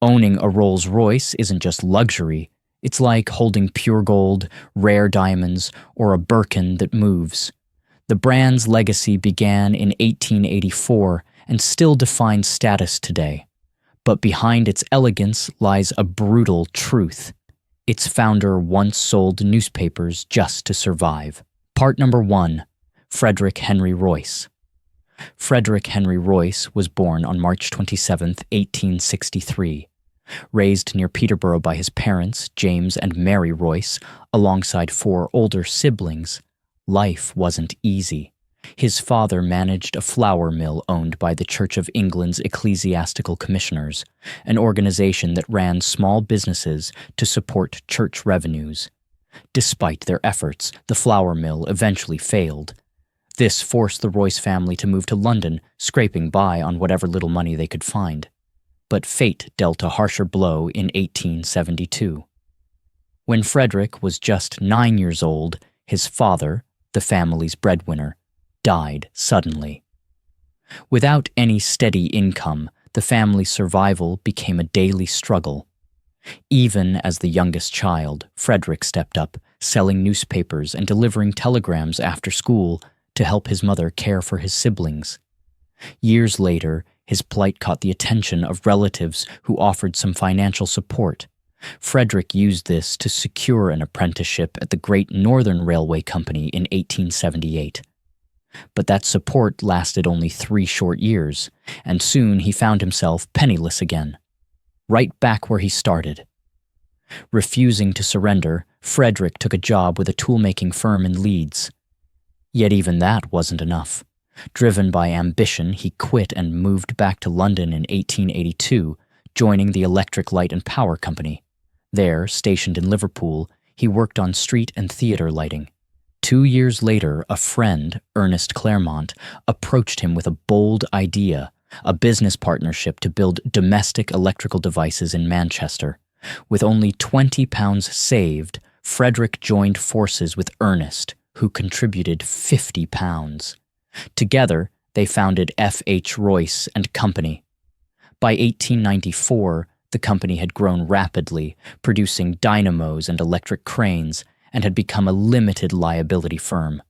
Owning a Rolls Royce isn't just luxury, it's like holding pure gold, rare diamonds, or a Birkin that moves. The brand's legacy began in 1884 and still defines status today. But behind its elegance lies a brutal truth. Its founder once sold newspapers just to survive. Part number 1. Frederick Henry Royce. Frederick Henry Royce was born on March 27, 1863. Raised near Peterborough by his parents, James and Mary Royce, alongside 4 older siblings, life wasn't easy. His father managed a flour mill owned by the Church of England's Ecclesiastical Commissioners, an organization that ran small businesses to support church revenues. Despite their efforts, the flour mill eventually failed. This forced the Royce family to move to London, scraping by on whatever little money they could find. But fate dealt a harsher blow in 1872. When Frederick was just 9 years old, his father, the family's breadwinner, died suddenly. Without any steady income, the family's survival became a daily struggle. Even as the youngest child, Frederick stepped up, selling newspapers and delivering telegrams after school to help his mother care for his siblings. Years later, his plight caught the attention of relatives who offered some financial support. Frederick used this to secure an apprenticeship at the Great Northern Railway Company in 1878. But that support lasted only 3 short years, and soon he found himself penniless again, right back where he started. Refusing to surrender, Frederick took a job with a toolmaking firm in Leeds. Yet even that wasn't enough. Driven by ambition, he quit and moved back to London in 1882, joining the Electric Light and Power Company. There, stationed in Liverpool, he worked on street and theatre lighting. 2 years later, a friend, Ernest Claremont, approached him with a bold idea, a business partnership to build domestic electrical devices in Manchester. With only £20 saved, Frederick joined forces with Ernest, who contributed £50. Together, they founded F. H. Royce and Company. By 1894, the company had grown rapidly, producing dynamos and electric cranes, and had become a limited liability firm.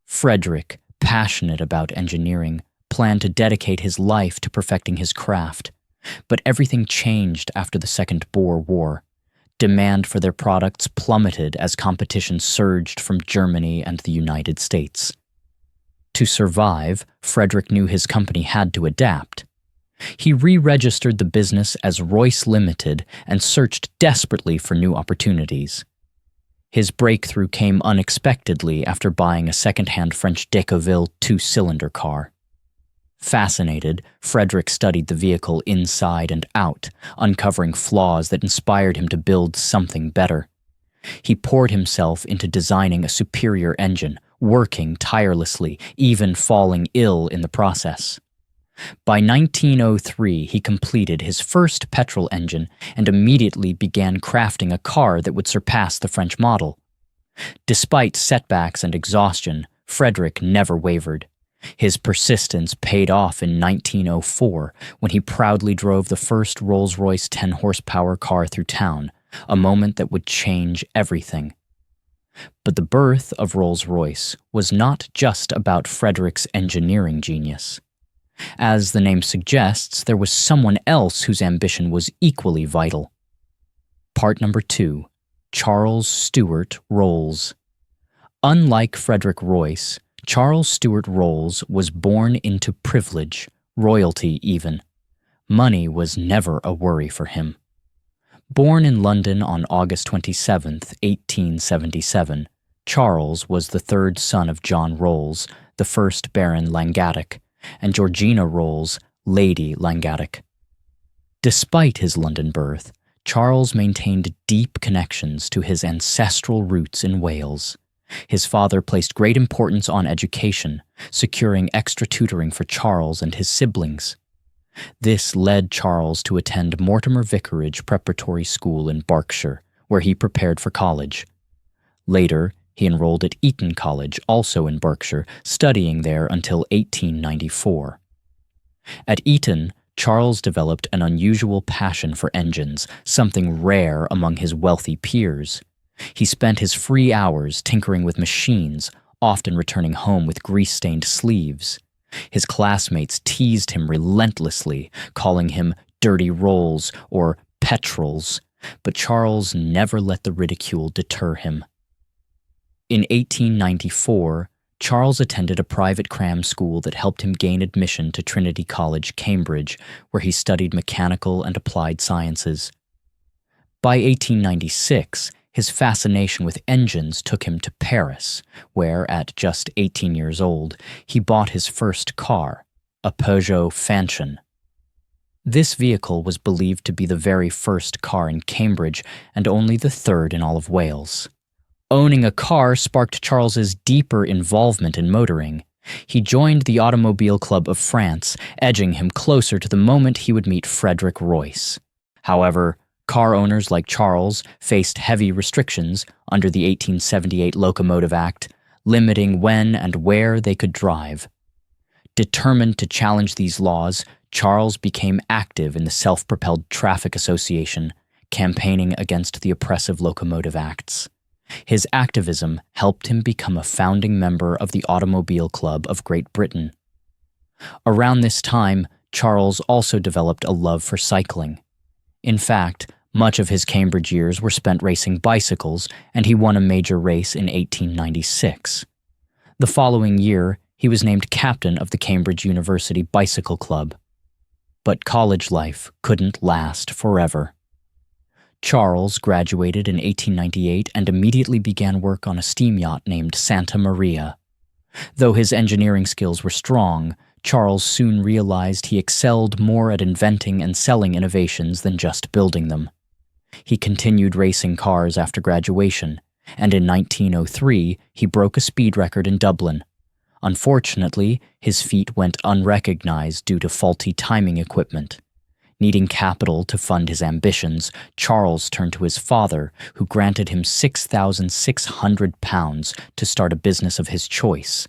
Frederick, passionate about engineering, planned to dedicate his life to perfecting his craft. But everything changed after the Second Boer War. Demand for their products plummeted as competition surged from Germany and the United States. To survive, Frederick knew his company had to adapt. He re-registered the business as Royce Limited and searched desperately for new opportunities. His breakthrough came unexpectedly after buying a second-hand French Decauville 2-cylinder car. Fascinated, Frederick studied the vehicle inside and out, uncovering flaws that inspired him to build something better. He poured himself into designing a superior engine, working tirelessly, even falling ill in the process. By 1903, he completed his first petrol engine and immediately began crafting a car that would surpass the French model. Despite setbacks and exhaustion, Frederick never wavered. His persistence paid off in 1904 when he proudly drove the first Rolls Royce 10-horsepower car through town, a moment that would change everything. But the birth of Rolls Royce was not just about Frederick's engineering genius. As the name suggests, there was someone else whose ambition was equally vital. Part number 2. Charles Stewart Rolls. Unlike Frederick Royce, Charles Stewart Rolls was born into privilege, royalty even. Money was never a worry for him. Born in London on August 27, 1877, Charles was the third son of John Rolls, the first Baron Langatic, and Georgina Rolls, Lady Langatic. Despite his London birth, Charles maintained deep connections to his ancestral roots in Wales. His father placed great importance on education, securing extra tutoring for Charles and his siblings. This led Charles to attend Mortimer Vicarage Preparatory School in Berkshire, where he prepared for college. Later, he enrolled at Eton College, also in Berkshire, studying there until 1894. At Eton, Charles developed an unusual passion for engines, something rare among his wealthy peers. He spent his free hours tinkering with machines, often returning home with grease-stained sleeves. His classmates teased him relentlessly, calling him Dirty Rolls or Petrels, but Charles never let the ridicule deter him. In 1894, Charles attended a private cram school that helped him gain admission to Trinity College, Cambridge, where he studied mechanical and applied sciences. By 1896, his fascination with engines took him to Paris, where, at just 18 years old, he bought his first car, a Peugeot Phantom. This vehicle was believed to be the very first car in Cambridge and only the third in all of Wales. Owning a car sparked Charles's deeper involvement in motoring. He joined the Automobile Club of France, edging him closer to the moment he would meet Frederick Royce. However, car owners like Charles faced heavy restrictions under the 1878 Locomotive Act, limiting when and where they could drive. Determined to challenge these laws, Charles became active in the Self-Propelled Traffic Association, campaigning against the oppressive Locomotive Acts. His activism helped him become a founding member of the Automobile Club of Great Britain. Around this time, Charles also developed a love for cycling. In fact, much of his Cambridge years were spent racing bicycles, and he won a major race in 1896. The following year, he was named captain of the Cambridge University Bicycle Club. But college life couldn't last forever. Charles graduated in 1898 and immediately began work on a steam yacht named Santa Maria. Though his engineering skills were strong, Charles soon realized he excelled more at inventing and selling innovations than just building them. He continued racing cars after graduation, and in 1903 he broke a speed record in Dublin. Unfortunately, his feat went unrecognized due to faulty timing equipment. Needing capital to fund his ambitions, Charles turned to his father, who granted him £6,600 to start a business of his choice.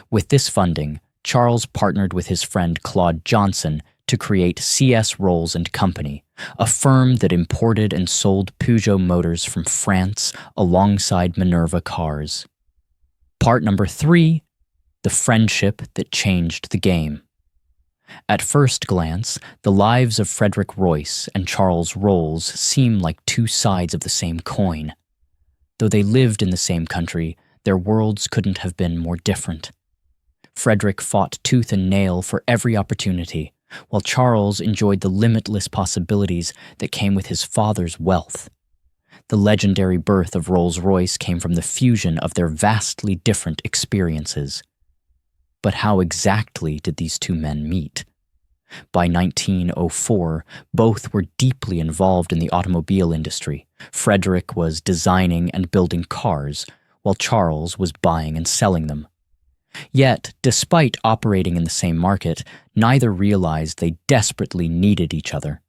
With this funding, Charles partnered with his friend Claude Johnson to create C.S. Rolls and Company, a firm that imported and sold Peugeot motors from France alongside Minerva cars. Part number 3, the friendship that changed the game. At first glance, the lives of Frederick Royce and Charles Rolls seem like two sides of the same coin. Though they lived in the same country, their worlds couldn't have been more different. Frederick fought tooth and nail for every opportunity, while Charles enjoyed the limitless possibilities that came with his father's wealth. The legendary birth of Rolls-Royce came from the fusion of their vastly different experiences. But how exactly did these two men meet? By 1904, both were deeply involved in the automobile industry. Frederick was designing and building cars, while Charles was buying and selling them. Yet, despite operating in the same market, neither realized they desperately needed each other.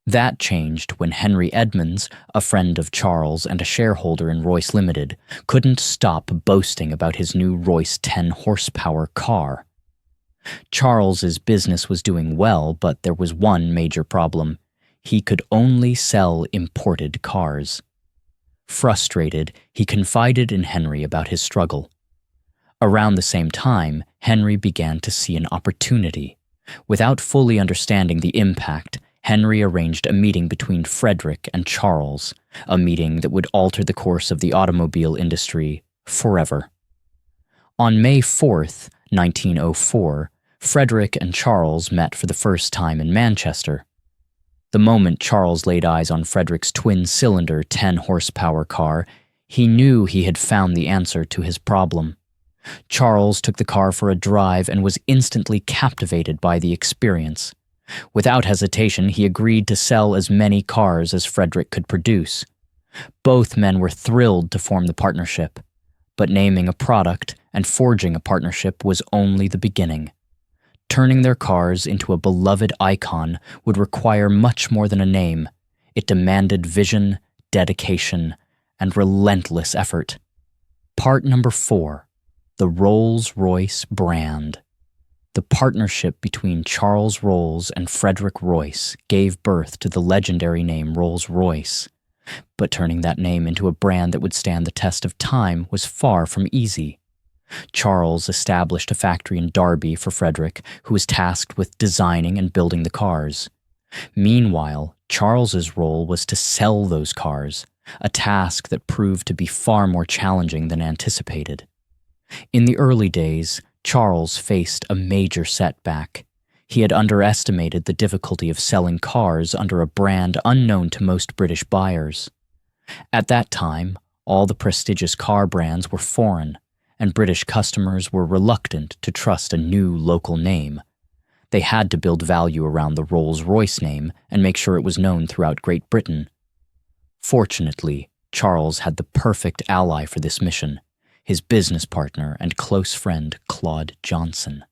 That changed when Henry Edmonds, a friend of Charles and a shareholder in Royce Limited, couldn't stop boasting about his new Royce 10-horsepower car. Charles's business was doing well, but there was one major problem. He could only sell imported cars. Frustrated, he confided in Henry about his struggle. Around the same time, Henry began to see an opportunity. Without fully understanding the impact, Henry arranged a meeting between Frederick and Charles, a meeting that would alter the course of the automobile industry forever. On May 4th, 1904, Frederick and Charles met for the first time in Manchester. The moment Charles laid eyes on Frederick's twin-cylinder 10-horsepower car, he knew he had found the answer to his problem. Charles took the car for a drive and was instantly captivated by the experience. Without hesitation, he agreed to sell as many cars as Frederick could produce. Both men were thrilled to form the partnership, but naming a product and forging a partnership was only the beginning. Turning their cars into a beloved icon would require much more than a name. It demanded vision, dedication, and relentless effort. Part number 4, the Rolls Royce brand. The partnership between Charles Rolls and Frederick Royce gave birth to the legendary name Rolls-Royce. But turning that name into a brand that would stand the test of time was far from easy. Charles established a factory in Derby for Frederick, who was tasked with designing and building the cars. Meanwhile, Charles's role was to sell those cars, a task that proved to be far more challenging than anticipated. In the early days, Charles faced a major setback. He had underestimated the difficulty of selling cars under a brand unknown to most British buyers. At that time, all the prestigious car brands were foreign, and British customers were reluctant to trust a new local name. They had to build value around the Rolls-Royce name and make sure it was known throughout Great Britain. Fortunately, Charles had the perfect ally for this mission, his business partner and close friend Claude Johnson.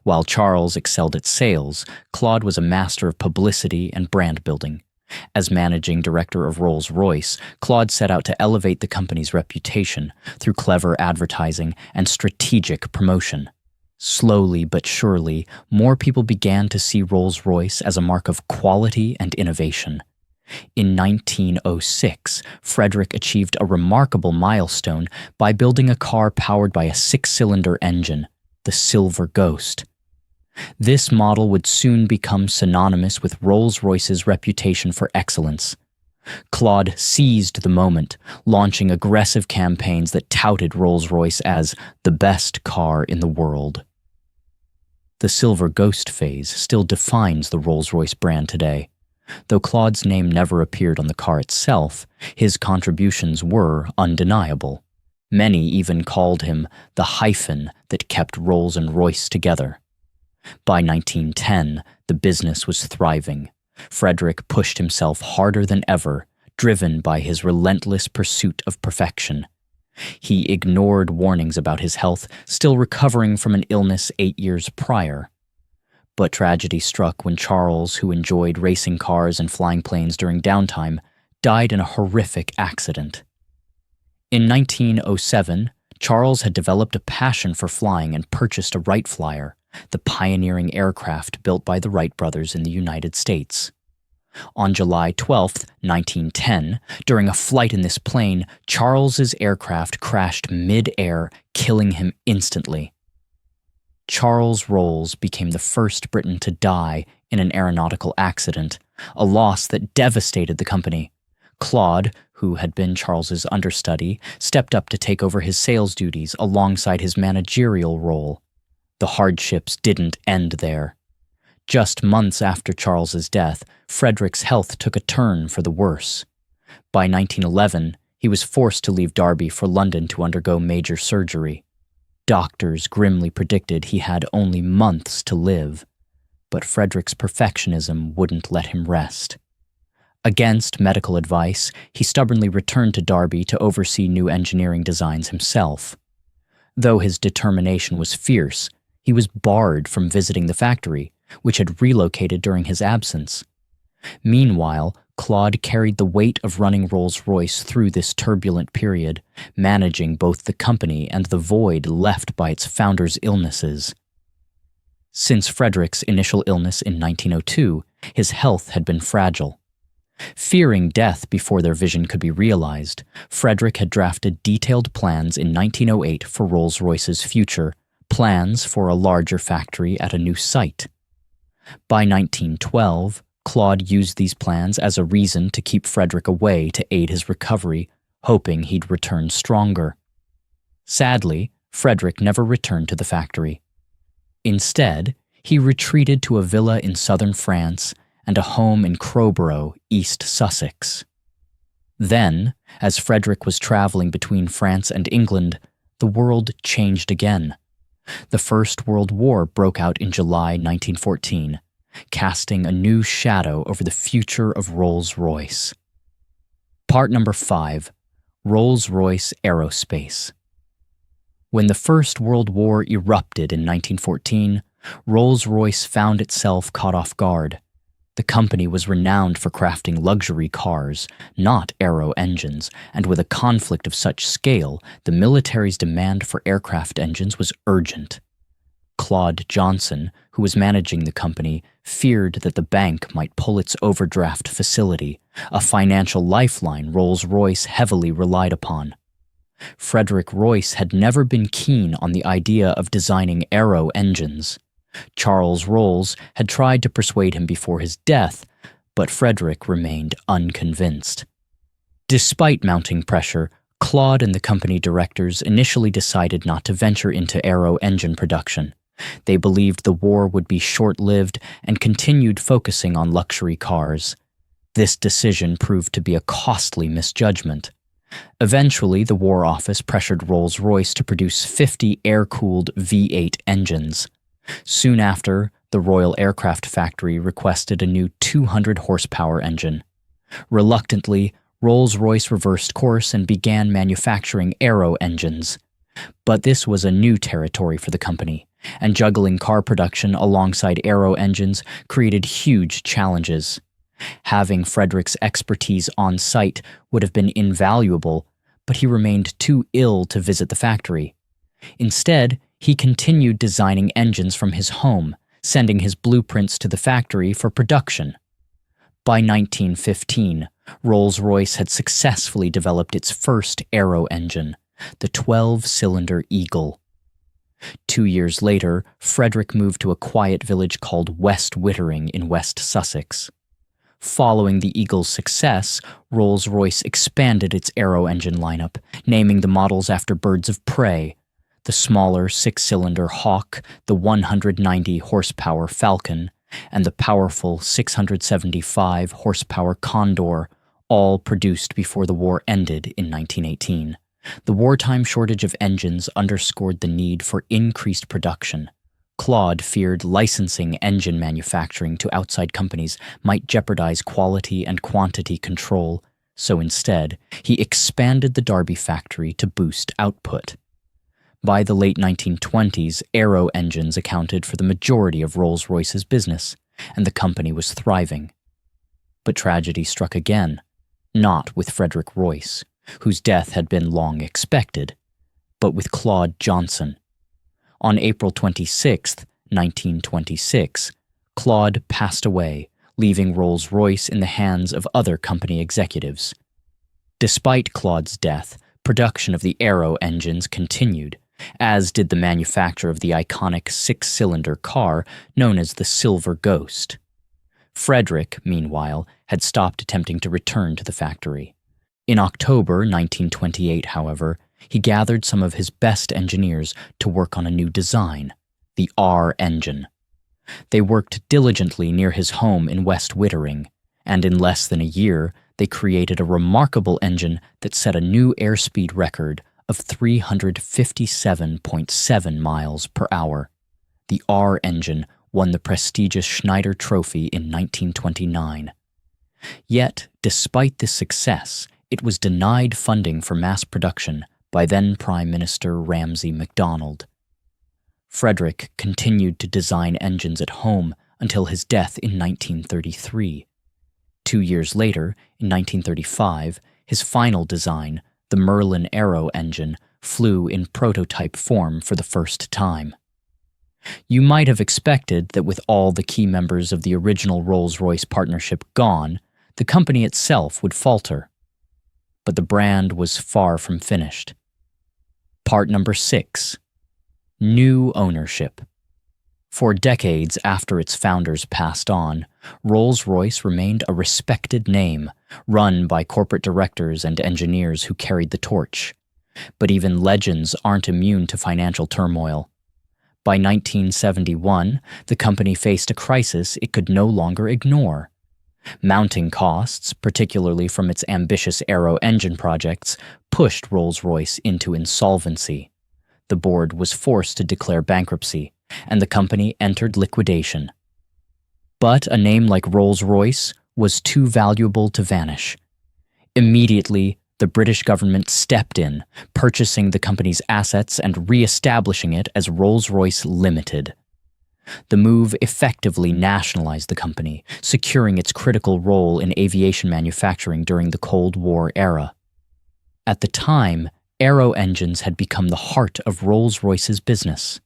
While Charles excelled at sales, Claude was a master of publicity and brand building. As managing director of Rolls-Royce, Claude set out to elevate the company's reputation through clever advertising and strategic promotion. Slowly but surely, more people began to see Rolls-Royce as a mark of quality and innovation. In 1906, Frederick achieved a remarkable milestone by building a car powered by a 6-cylinder engine, the Silver Ghost. This model would soon become synonymous with Rolls-Royce's reputation for excellence. Claude seized the moment, launching aggressive campaigns that touted Rolls-Royce as the best car in the world. The Silver Ghost phase still defines the Rolls-Royce brand today. Though Claude's name never appeared on the car itself, his contributions were undeniable. Many even called him the hyphen that kept Rolls and Royce together. By 1910, the business was thriving. Frederick pushed himself harder than ever, driven by his relentless pursuit of perfection. He ignored warnings about his health, still recovering from an illness 8 years prior. But tragedy struck when Charles, who enjoyed racing cars and flying planes during downtime, died in a horrific accident. In 1907, Charles had developed a passion for flying and purchased a Wright Flyer, the pioneering aircraft built by the Wright brothers in the United States. On July 12, 1910, during a flight in this plane, Charles's aircraft crashed mid-air, killing him instantly. Charles Rolls became the first Briton to die in an aeronautical accident, a loss that devastated the company. Claude, who had been Charles's understudy, stepped up to take over his sales duties alongside his managerial role. The hardships didn't end there. Just months after Charles's death, Frederick's health took a turn for the worse. By 1911, he was forced to leave Derby for London to undergo major surgery. Doctors grimly predicted he had only months to live, but Frederick's perfectionism wouldn't let him rest. Against medical advice, he stubbornly returned to Derby to oversee new engineering designs himself. Though his determination was fierce, he was barred from visiting the factory, which had relocated during his absence. Meanwhile, Claude carried the weight of running Rolls-Royce through this turbulent period, managing both the company and the void left by its founders' illnesses. Since Frederick's initial illness in 1902, his health had been fragile. Fearing death before their vision could be realized, Frederick had drafted detailed plans in 1908 for Rolls-Royce's future, plans for a larger factory at a new site. By 1912, Claude used these plans as a reason to keep Frederick away to aid his recovery, hoping he'd return stronger. Sadly, Frederick never returned to the factory. Instead, he retreated to a villa in southern France and a home in Crowborough, East Sussex. Then, as Frederick was traveling between France and England, the world changed again. The First World War broke out in July 1914, casting a new shadow over the future of Rolls-Royce. Part number 5. Rolls-Royce Aerospace. When the First World War erupted in 1914, Rolls-Royce found itself caught off guard. The company was renowned for crafting luxury cars, not aero engines, and with a conflict of such scale, the military's demand for aircraft engines was urgent. Claude Johnson, who was managing the company, feared that the bank might pull its overdraft facility, a financial lifeline Rolls-Royce heavily relied upon. Frederick Royce had never been keen on the idea of designing aero engines. Charles Rolls had tried to persuade him before his death, but Frederick remained unconvinced. Despite mounting pressure, Claude and the company directors initially decided not to venture into aero engine production. They believed the war would be short-lived and continued focusing on luxury cars. This decision proved to be a costly misjudgment. Eventually, the War Office pressured Rolls-Royce to produce 50 air-cooled V8 engines. Soon after, the Royal Aircraft Factory requested a new 200-horsepower engine. Reluctantly, Rolls-Royce reversed course and began manufacturing aero engines. But this was a new territory for the company, and juggling car production alongside aero engines created huge challenges. Having Frederick's expertise on site would have been invaluable, but he remained too ill to visit the factory. Instead, he continued designing engines from his home, sending his blueprints to the factory for production. By 1915, Rolls-Royce had successfully developed its first aero engine, the 12-cylinder Eagle. 2 years later, Frederick moved to a quiet village called West Wittering in West Sussex. Following the Eagle's success, Rolls-Royce expanded its aero engine lineup, naming the models after birds of prey: the smaller 6-cylinder Hawk, the 190-horsepower Falcon, and the powerful 675-horsepower Condor, all produced before the war ended in 1918. The wartime shortage of engines underscored the need for increased production. Claude feared licensing engine manufacturing to outside companies might jeopardize quality and quantity control, so instead, he expanded the Derby factory to boost output. By the late 1920s, aero engines accounted for the majority of Rolls-Royce's business, and the company was thriving. But tragedy struck again, not with Frederick Royce, whose death had been long expected, but with Claude Johnson. On April 26, 1926, Claude passed away, leaving Rolls-Royce in the hands of other company executives. Despite Claude's death, production of the aero engines continued, as did the manufacture of the iconic 6-cylinder car known as the Silver Ghost. Frederick, meanwhile, had stopped attempting to return to the factory. In October 1928, however, he gathered some of his best engineers to work on a new design, the R engine. They worked diligently near his home in West Wittering, and in less than a year, they created a remarkable engine that set a new airspeed record of 357.7 miles per hour. The R engine won the prestigious Schneider Trophy in 1929. Yet, despite this success, it was denied funding for mass production by then Prime Minister Ramsay MacDonald. Frederick continued to design engines at home until his death in 1933. 2 years later, in 1935, his final design, the Merlin Aero engine, flew in prototype form for the first time. You might have expected that with all the key members of the original Rolls-Royce partnership gone, the company itself would falter. But the brand was far from finished. Part number 6. New ownership. For decades after its founders passed on, Rolls-Royce remained a respected name, run by corporate directors and engineers who carried the torch. But even legends aren't immune to financial turmoil. By 1971, the company faced a crisis it could no longer ignore. Mounting costs, particularly from its ambitious aero engine projects, pushed Rolls-Royce into insolvency. The board was forced to declare bankruptcy, and the company entered liquidation. But a name like Rolls-Royce was too valuable to vanish. Immediately, the British government stepped in, purchasing the company's assets and re-establishing it as Rolls-Royce Limited. The move effectively nationalized the company, securing its critical role in aviation manufacturing during the Cold War era. At the time, aero engines had become the heart of Rolls-Royce's business.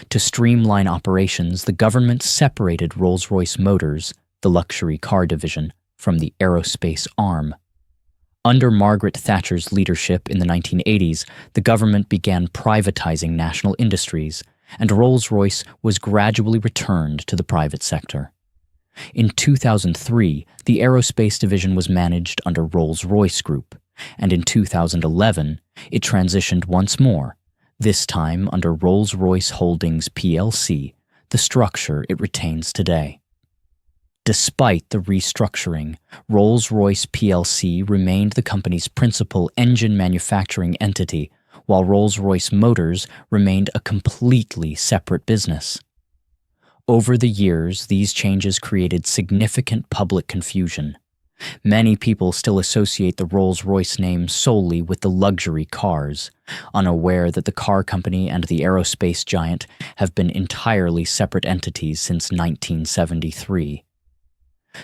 To streamline operations, the government separated Rolls Royce Motors, the luxury car division, from the aerospace arm. Under Margaret Thatcher's leadership in the 1980s, the government began privatizing national industries, and Rolls-Royce was gradually returned to the private sector. In 2003, the aerospace division was managed under Rolls-Royce Group, and in 2011, it transitioned once more, this time under Rolls-Royce Holdings plc, the structure it retains today. Despite the restructuring, Rolls-Royce plc remained the company's principal engine manufacturing entity, while Rolls-Royce Motors remained a completely separate business. Over the years, these changes created significant public confusion. Many people still associate the Rolls-Royce name solely with the luxury cars, unaware that the car company and the aerospace giant have been entirely separate entities since 1973.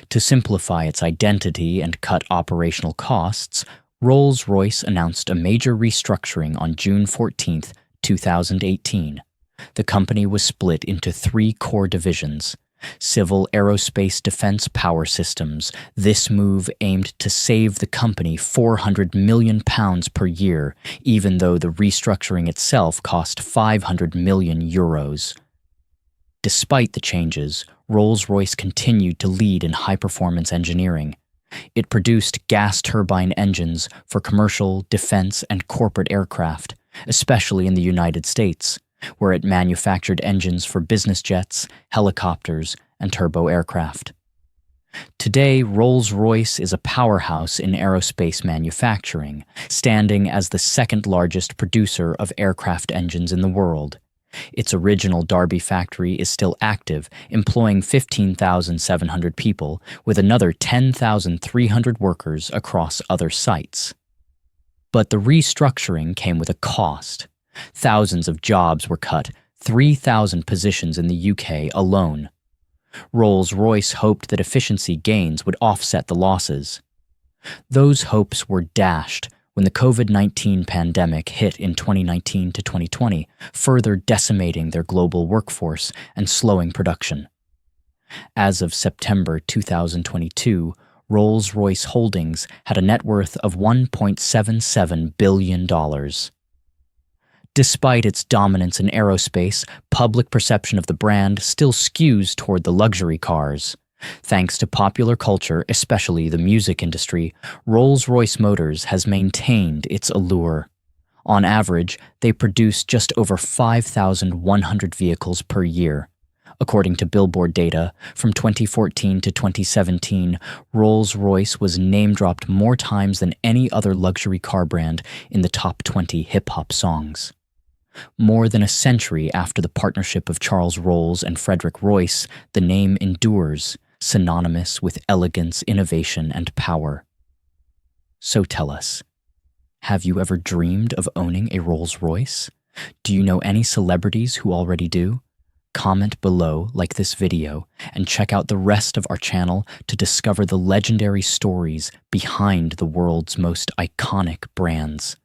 To simplify its identity and cut operational costs, Rolls-Royce announced a major restructuring on June 14, 2018. The company was split into three core divisions: Civil Aerospace Defense Power Systems. This move aimed to save the company £400 million per year, even though the restructuring itself cost €500 million. Despite the changes, Rolls-Royce continued to lead in high-performance engineering. It produced gas turbine engines for commercial, defense, and corporate aircraft, especially in the United States, where it manufactured engines for business jets, helicopters, and turbo aircraft. Today, Rolls-Royce is a powerhouse in aerospace manufacturing, standing as the second-largest producer of aircraft engines in the world. Its original Derby factory is still active, employing 15,700 people, with another 10,300 workers across other sites. But the restructuring came with a cost. Thousands of jobs were cut, 3,000 positions in the UK alone. Rolls-Royce hoped that efficiency gains would offset the losses. Those hopes were dashed when the COVID-19 pandemic hit in 2019 to 2020, further decimating their global workforce and slowing production. As of September 2022, Rolls-Royce Holdings had a net worth of $1.77 billion. Despite its dominance in aerospace, public perception of the brand still skews toward the luxury cars. Thanks to popular culture, especially the music industry, Rolls-Royce Motors has maintained its allure. On average, they produce just over 5,100 vehicles per year. According to Billboard data, from 2014 to 2017, Rolls-Royce was name-dropped more times than any other luxury car brand in the top 20 hip-hop songs. More than a century after the partnership of Charles Rolls and Frederick Royce, the name endures, synonymous with elegance, innovation, and power. So tell us, have you ever dreamed of owning a Rolls-Royce? Do you know any celebrities who already do? Comment below, like this video, and check out the rest of our channel to discover the legendary stories behind the world's most iconic brands.